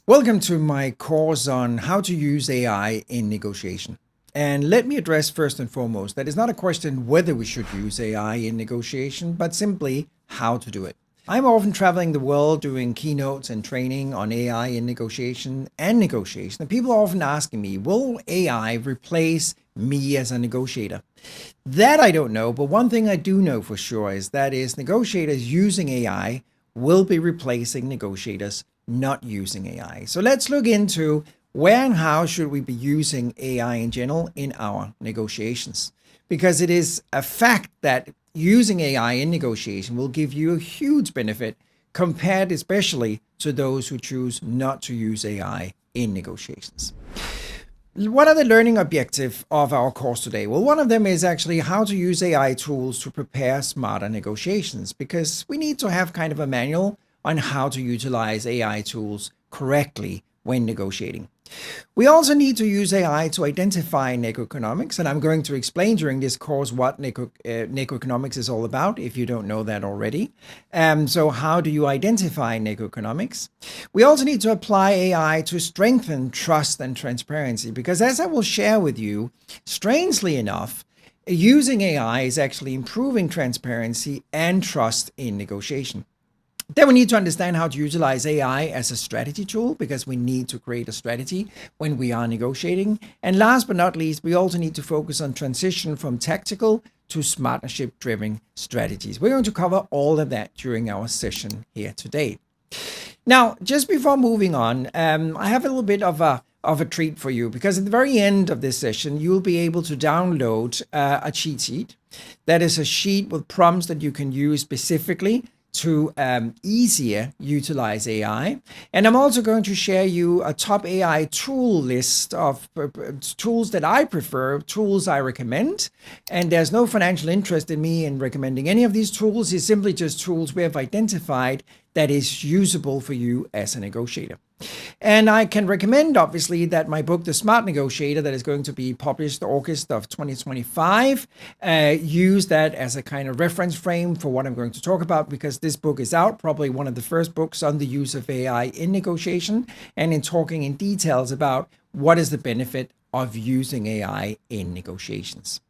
Welcome to my course on how to use AI in negotiation. And let me address first and foremost that it's not a question whether we should use AI in negotiation, but simply how to do it. I'm often traveling the world doing keynotes and training on AI in negotiation. And people are often asking me, will AI replace me as a negotiator? That I don't know, but one thing I do know for sure is negotiators using AI will be replacing negotiators not using AI. So let's look into where and how should we be using AI in general in our negotiations. Because it is a fact that using AI in negotiation will give you a huge benefit compared especially to those who choose not to use AI in negotiations. What are the learning objectives of our course today? Well, one of them is actually how to use AI tools to prepare smarter negotiations, because we need to have kind of a manual on how to utilize AI tools correctly when negotiating. We also need to use AI to identify negoeconomics, and I'm going to explain during this course what negoeconomics is all about, if you don't know that already. So how do you identify negoeconomics? We also need to apply AI to strengthen trust and transparency, because as I will share with you, strangely enough, using AI is actually improving transparency and trust in negotiation. Then we need to understand how to utilize AI as a strategy tool, because we need to create a strategy when we are negotiating. And last but not least, we also need to focus on transition from tactical to SMARTnership-driven strategies. We're going to cover all of that during our session here today. Now, just before moving on, I have a little bit of a treat for you, because at the very end of this session, you'll be able to download a cheat sheet. That is a sheet with prompts that you can use specifically to easier utilize AI. And I'm also going to share you a top AI tool list of tools that I prefer, tools I recommend. And there's no financial interest in me in recommending any of these tools. It's simply just tools we have identified that is usable for you as a negotiator. And I can recommend, obviously, that my book, The Smart Negotiator, that is going to be published August of 2025, use that as a kind of reference frame for what I'm going to talk about, because this book is out, probably one of the first books on the use of AI in negotiation, and in talking in details about what is the benefit of using AI in negotiations.